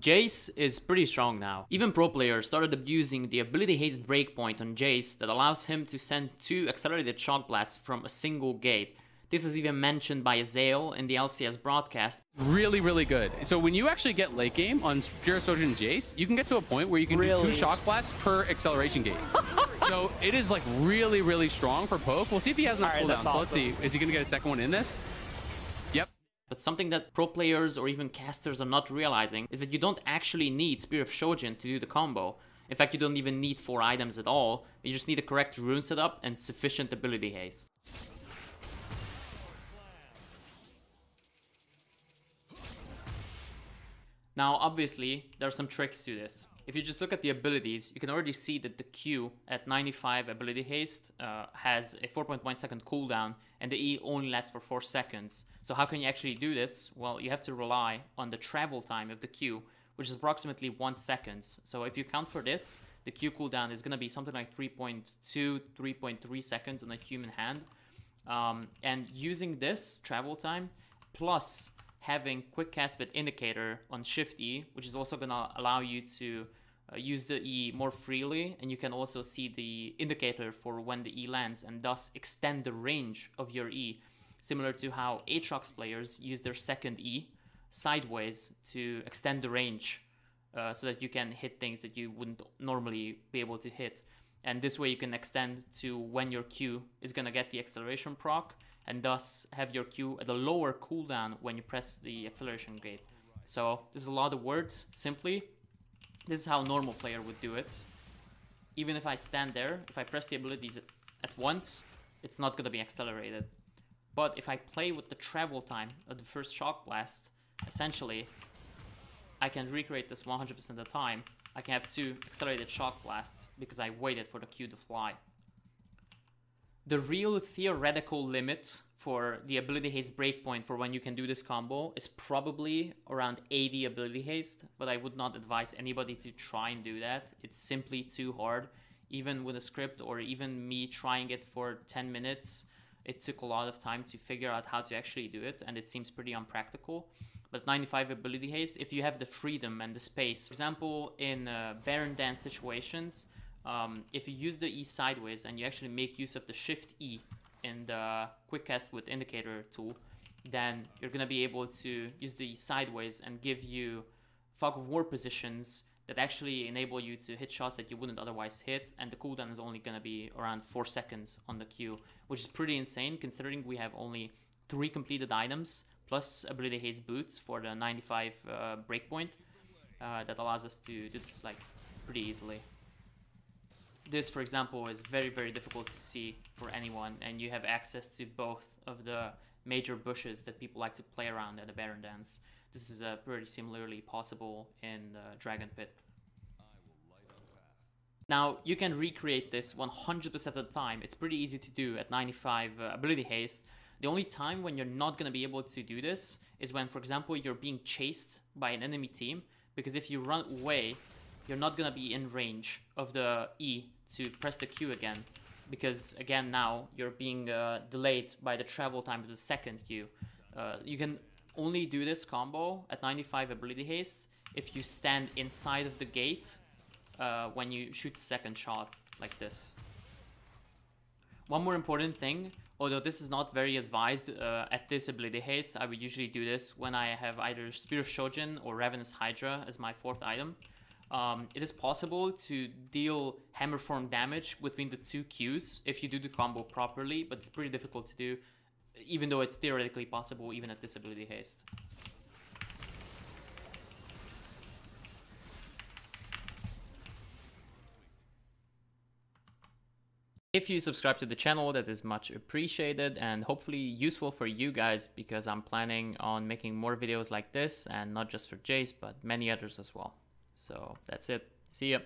Jayce is pretty strong now. Even pro players started abusing the ability haste breakpoint on Jayce that allows him to send 2 accelerated shock blasts from a single gate. This is even mentioned by Azale in the LCS broadcast. Really, really good. So when you actually get late game on Spear of Shojin Jayce, you can get to a point where you can do 2 shock blasts per acceleration gate. So it is like really, really strong for poke. We'll see if he has enough cooldown. Awesome. So let's see. Is he going to get a second one in this? Yep. But something that pro players or even casters are not realizing is that you don't actually need Spear of Shojin to do the combo. In fact, you don't even need 4 items at all. You just need a correct rune setup and sufficient ability haste. Now, obviously, there are some tricks to this. If you just look at the abilities, you can already see that the Q at 95 ability haste has a 4.1 second cooldown, and the E only lasts for 4 seconds. So how can you actually do this? Well, you have to rely on the travel time of the Q, which is approximately 1 second. So if you count for this, the Q cooldown is going to be something like 3.2, 3.3 seconds on a human hand. And using this travel time, plus having quick cast with indicator on shift E, which is also going to allow you to use the E more freely, and you can also see the indicator for when the E lands and thus extend the range of your E, similar to how Aatrox players use their second E sideways to extend the range so that you can hit things that you wouldn't normally be able to hit. And this way you can extend to when your Q is going to get the acceleration proc, and thus have your Q at a lower cooldown when you press the acceleration gate. So this is a lot of words. Simply, this is how a normal player would do it. Even if I stand there, if I press the abilities at once, it's not going to be accelerated. But if I play with the travel time of the first shock blast, essentially, I can recreate this 100% of the time. I can have 2 accelerated shock blasts because I waited for the Q to fly. The real theoretical limit for the ability haste breakpoint for when you can do this combo is probably around 80 ability haste, but I would not advise anybody to try and do that. It's simply too hard. Even with a script or even me trying it for 10 minutes, it took a lot of time to figure out how to actually do it, and it seems pretty unpractical. But 95 ability haste, if you have the freedom and the space, for example, in Baron Dance situations, if you use the E sideways and you actually make use of the shift E in the quick cast with indicator tool, then you're going to be able to use the E sideways and give you fog of war positions that actually enable you to hit shots that you wouldn't otherwise hit, and the cooldown is only going to be around 4 seconds on the Q, which is pretty insane considering we have only 3 completed items plus ability haste boots for the 95 breakpoint that allows us to do this like pretty easily. This, for example, is very, very difficult to see for anyone, and you have access to both of the major bushes that people like to play around at the Baron Dance. This is pretty similarly possible in Dragon Pit. Now, you can recreate this 100% of the time. It's pretty easy to do at 95 ability haste. The only time when you're not going to be able to do this is when, for example, you're being chased by an enemy team, because if you run away, you're not going to be in range of the E to press the Q again, because again now you're being delayed by the travel time of the second Q. You can only do this combo at 95 ability haste if you stand inside of the gate when you shoot the second shot like this. One more important thing, although this is not very advised at this ability haste, I would usually do this when I have either Spear of Shojin or Ravenous Hydra as my 4th item. It is possible to deal hammer form damage between the 2 Qs if you do the combo properly, but it's pretty difficult to do, even though it's theoretically possible even at this ability haste. If you subscribe to the channel, that is much appreciated and hopefully useful for you guys, because I'm planning on making more videos like this, and not just for Jayce, but many others as well. So that's it. See ya.